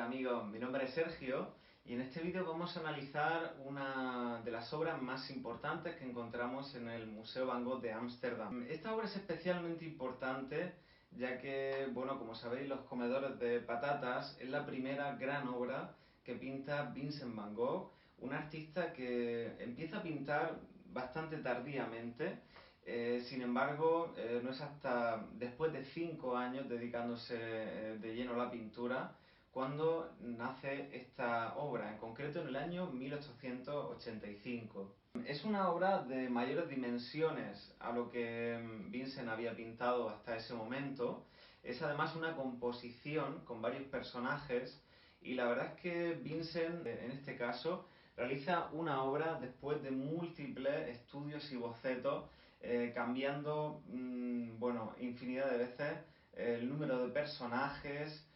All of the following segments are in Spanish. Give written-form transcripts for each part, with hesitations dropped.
amigos, mi nombre es Sergio y en este vídeo vamos a analizar una de las obras más importantes que encontramos en el Museo Van Gogh de Ámsterdam. Esta obra es especialmente importante ya que, bueno, como sabéis, Los comedores de patatas es la primera gran obra que pinta Vincent Van Gogh, un artista que empieza a pintar bastante tardíamente. Sin embargo, no es hasta después de 5 años dedicándose de lleno a la pintura cuando nace esta obra, en concreto en el año 1885. Es una obra de mayores dimensiones a lo que Vincent había pintado hasta ese momento. Es además una composición con varios personajes y la verdad es que Vincent, en este caso, realiza una obra después de múltiples estudios y bocetos, cambiando bueno, infinidad de veces el número de personajes,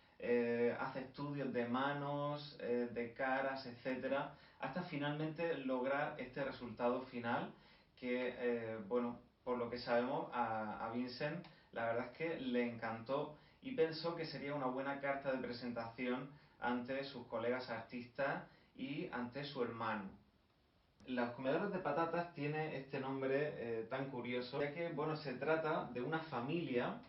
hace estudios de manos, de caras, etcétera, hasta finalmente lograr este resultado final que, bueno, por lo que sabemos a Vincent la verdad es que le encantó y pensó que sería una buena carta de presentación ante sus colegas artistas y ante su hermano. Los comedores de patatas tiene este nombre tan curioso, ya que, bueno, se trata de una familia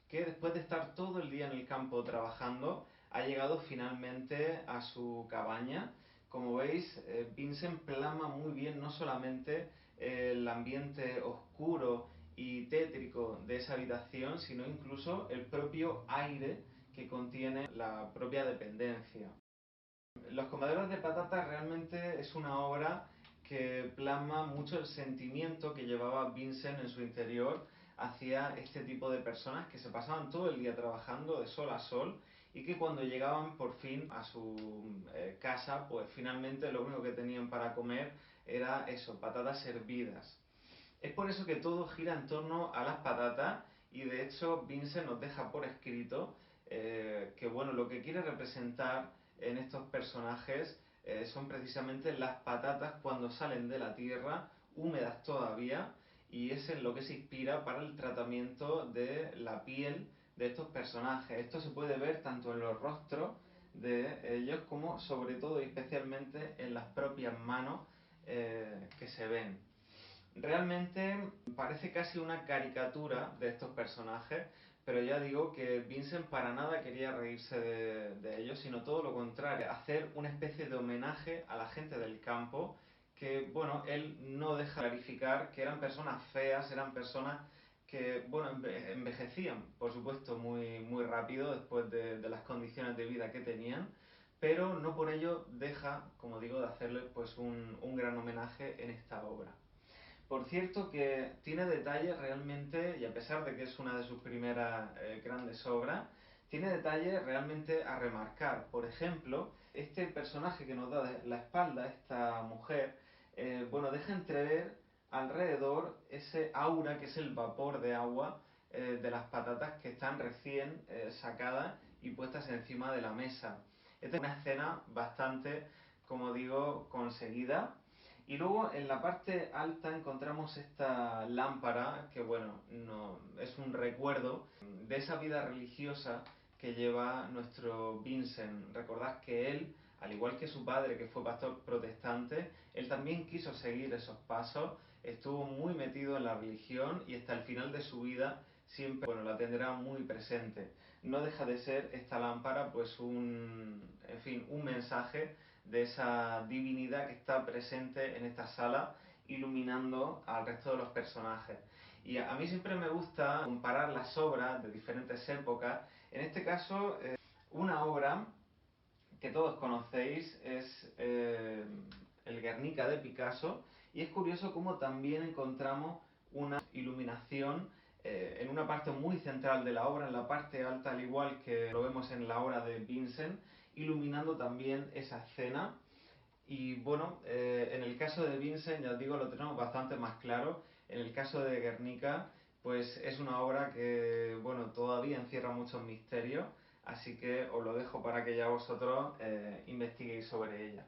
que después de estar todo el día en el campo trabajando, ha llegado finalmente a su cabaña. Como veis, Vincent plasma muy bien no solamente el ambiente oscuro y tétrico de esa habitación, sino incluso el propio aire que contiene la propia dependencia. Los comedores de patatas realmente es una obra que plasma mucho el sentimiento que llevaba Vincent en su interior hacia este tipo de personas que se pasaban todo el día trabajando de sol a sol y que cuando llegaban por fin a su casa, pues finalmente lo único que tenían para comer era eso, patatas hervidas. Es por eso que todo gira en torno a las patatas y de hecho Vincent nos deja por escrito que, bueno, lo que quiere representar en estos personajes son precisamente las patatas cuando salen de la tierra, húmedas todavía, y es en lo que se inspira para el tratamiento de la piel de estos personajes. Esto se puede ver tanto en los rostros de ellos como sobre todo y especialmente en las propias manos que se ven. Realmente parece casi una caricatura de estos personajes, pero ya digo que Vincent para nada quería reírse de ellos, sino todo lo contrario, hacer una especie de homenaje a la gente del campo que, bueno, él no deja de clarificar que eran personas feas, eran personas que, bueno, envejecían, por supuesto, muy rápido después de las condiciones de vida que tenían, pero no por ello deja, como digo, de hacerle pues un gran homenaje en esta obra. Por cierto que tiene detalles realmente, y a pesar de que es una de sus primeras grandes obras, tiene detalles realmente a remarcar. Por ejemplo, este personaje que nos da la espalda, esta mujer, bueno, deja entrever alrededor ese aura que es el vapor de agua de las patatas que están recién sacadas y puestas encima de la mesa. Esta es una escena bastante, como digo, conseguida. Y luego en la parte alta encontramos esta lámpara que, bueno, no, es un recuerdo de esa vida religiosa que lleva nuestro Vincent. Recordad que él, al igual que su padre, que fue pastor protestante, él también quiso seguir esos pasos, estuvo muy metido en la religión y hasta el final de su vida siempre, bueno, la tendrá muy presente. No deja de ser esta lámpara pues en fin, un mensaje de esa divinidad que está presente en esta sala iluminando al resto de los personajes. Y a mí siempre me gusta comparar las obras de diferentes épocas. En este caso, una obra que todos conocéis es el Guernica de Picasso, y es curioso cómo también encontramos una iluminación en una parte muy central de la obra, en la parte alta, al igual que lo vemos en la obra de Vincent, iluminando también esa escena. Y bueno, en el caso de Vincent, ya os digo, lo tenemos bastante más claro. En el caso de Guernica, pues es una obra que, bueno, todavía encierra muchos misterios, así que os lo dejo para que ya vosotros investiguéis sobre ella.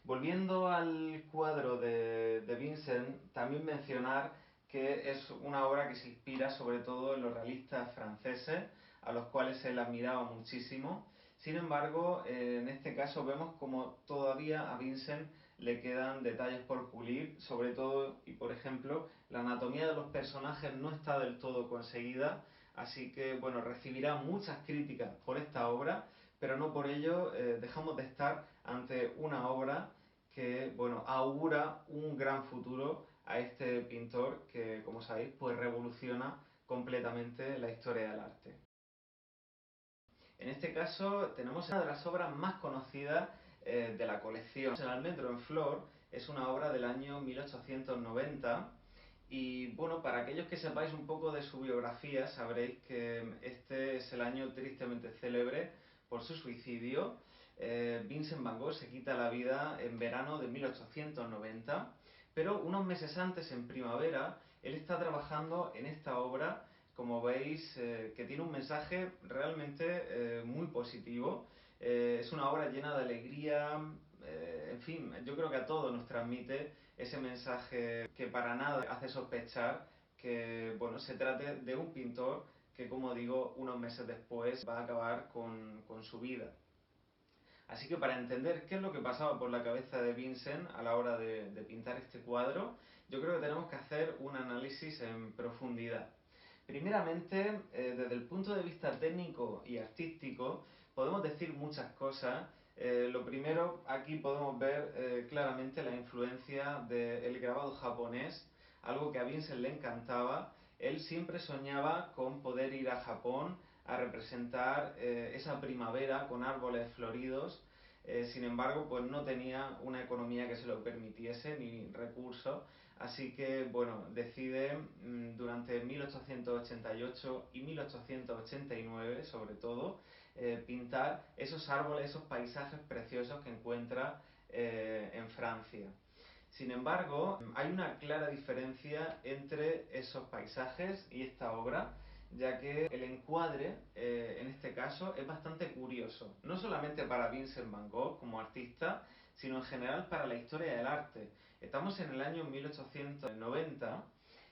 Volviendo al cuadro de Vincent, también mencionar que es una obra que se inspira sobre todo en los realistas franceses, a los cuales él admiraba muchísimo. Sin embargo, en este caso vemos como todavía a Vincent le quedan detalles por pulir, sobre todo, y por ejemplo, la anatomía de los personajes no está del todo conseguida, así que bueno, recibirá muchas críticas por esta obra, pero no por ello dejamos de estar ante una obra que bueno, augura un gran futuro a este pintor que, como sabéis, pues revoluciona completamente la historia del arte. En este caso tenemos una de las obras más conocidas de la colección. El Almendro en Flor es una obra del año 1890 y bueno, para aquellos que sepáis un poco de su biografía sabréis que este es el año tristemente célebre por su suicidio. Vincent van Gogh se quita la vida en verano de 1890, pero unos meses antes, en primavera, él está trabajando en esta obra, como veis, que tiene un mensaje realmente muy positivo. Es una obra llena de alegría, en fin, yo creo que a todos nos transmite ese mensaje que para nada hace sospechar que bueno, se trate de un pintor que, como digo, unos meses después va a acabar con su vida. Así que para entender qué es lo que pasaba por la cabeza de Vincent a la hora de pintar este cuadro, yo creo que tenemos que hacer un análisis en profundidad. Primeramente, desde el punto de vista técnico y artístico, podemos decir muchas cosas. Lo primero, aquí podemos ver claramente la influencia del grabado japonés, algo que a Vincent le encantaba. Él siempre soñaba con poder ir a Japón a representar esa primavera con árboles floridos. Sin embargo, pues no tenía una economía que se lo permitiese ni recursos, así que bueno, decide durante 1888 y 1889 sobre todo pintar esos árboles, esos paisajes preciosos que encuentra en Francia. Sin embargo, hay una clara diferencia entre esos paisajes y esta obra, ya que el encuadre, en este caso, es bastante curioso, no solamente para Vincent van Gogh como artista, sino en general para la historia del arte. Estamos en el año 1890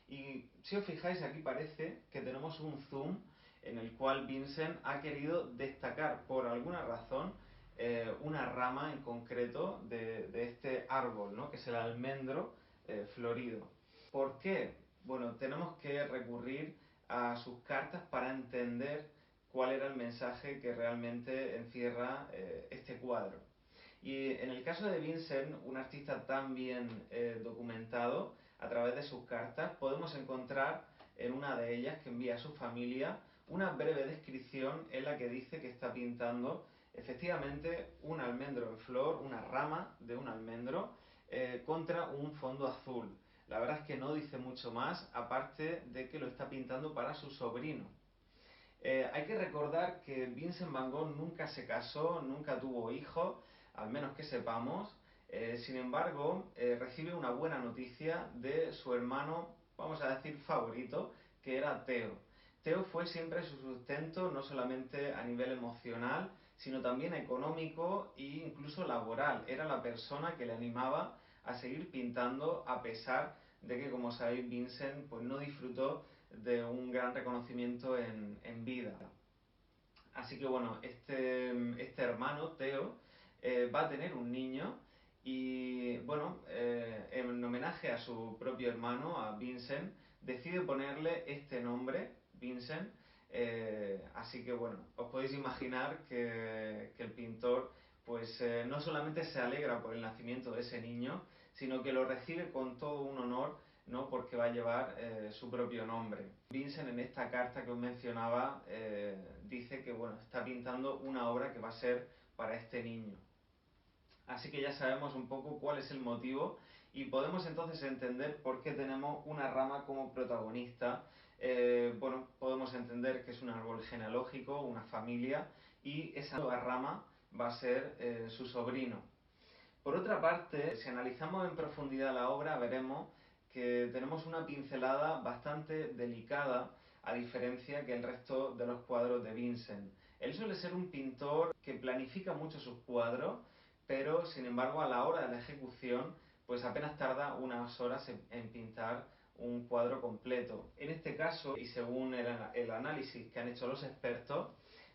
y si os fijáis aquí parece que tenemos un zoom en el cual Vincent ha querido destacar por alguna razón una rama en concreto de este árbol, ¿no? Que es el almendro florido. ¿Por qué? Bueno, tenemos que recurrir a sus cartas para entender cuál era el mensaje que realmente encierra este cuadro. Y en el caso de Vincent, un artista tan bien documentado, a través de sus cartas, podemos encontrar en una de ellas que envía a su familia una breve descripción en la que dice que está pintando efectivamente un almendro en flor, una rama de un almendro, contra un fondo azul. La verdad es que no dice mucho más, aparte de que lo está pintando para su sobrino. Hay que recordar que Vincent van Gogh nunca se casó, nunca tuvo hijos, al menos que sepamos. Sin embargo, recibe una buena noticia de su hermano, vamos a decir, favorito, que era Theo. Theo fue siempre su sustento, no solamente a nivel emocional, sino también económico e incluso laboral. Era la persona que le animaba a seguir pintando a pesar de que, como sabéis, Vincent pues, no disfrutó de un gran reconocimiento en vida. Así que bueno, este hermano, Theo, va a tener un niño y bueno, en homenaje a su propio hermano, a Vincent, decide ponerle este nombre, Vincent. Así que bueno, os podéis imaginar que el pintor pues no solamente se alegra por el nacimiento de ese niño, sino que lo recibe con todo un honor, ¿no? Porque va a llevar su propio nombre. Vincent en esta carta que os mencionaba dice que bueno, está pintando una obra que va a ser para este niño. Así que ya sabemos un poco cuál es el motivo y podemos entonces entender por qué tenemos una rama como protagonista. Bueno, podemos entender que es un árbol genealógico, una familia, y esa nueva rama va a ser su sobrino. Por otra parte, si analizamos en profundidad la obra, veremos que tenemos una pincelada bastante delicada, a diferencia que el resto de los cuadros de Vincent. Él suele ser un pintor que planifica mucho sus cuadros, pero sin embargo a la hora de la ejecución, pues apenas tarda unas horas en pintar un cuadro completo. En este caso, y según el análisis que han hecho los expertos,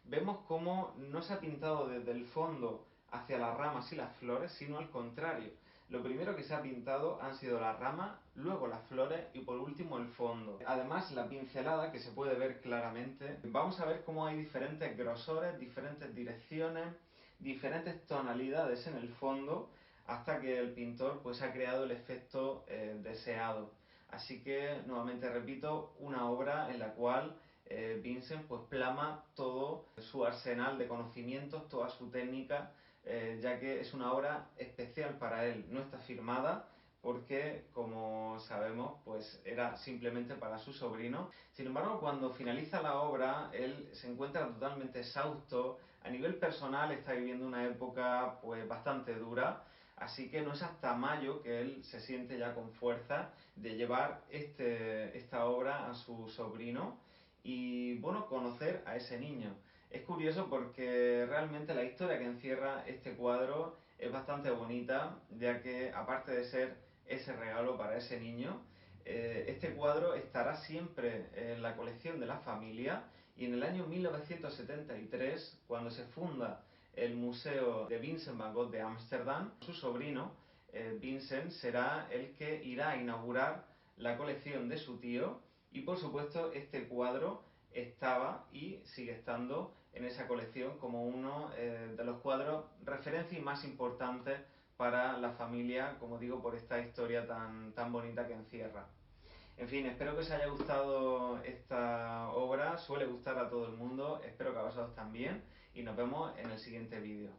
vemos cómo no se ha pintado desde el fondo hacia las ramas y las flores, sino al contrario. Lo primero que se ha pintado han sido las ramas, luego las flores y por último el fondo. Además, la pincelada, que se puede ver claramente, vamos a ver cómo hay diferentes grosores, diferentes direcciones, diferentes tonalidades en el fondo, hasta que el pintor pues ha creado el efecto deseado. Así que, nuevamente repito, una obra en la cual Vincent pues plasma todo su arsenal de conocimientos, toda su técnica, ya que es una obra especial para él. No está firmada porque, como sabemos, pues era simplemente para su sobrino. Sin embargo, cuando finaliza la obra, él se encuentra totalmente exhausto. A nivel personal está viviendo una época pues bastante dura. Así que no es hasta mayo que él se siente ya con fuerza de llevar esta obra a su sobrino y, bueno, conocer a ese niño. Es curioso porque realmente la historia que encierra este cuadro es bastante bonita, ya que aparte de ser ese regalo para ese niño, este cuadro estará siempre en la colección de la familia y en el año 1973, cuando se funda el Museo de Vincent van Gogh de Ámsterdam, su sobrino, Vincent, será el que irá a inaugurar la colección de su tío y, por supuesto, este cuadro estaba y sigue estando en esa colección como uno de los cuadros referencia y más importantes para la familia, como digo, por esta historia tan bonita que encierra. En fin, espero que os haya gustado esta obra, suele gustar a todo el mundo, espero que a vosotros también y nos vemos en el siguiente vídeo.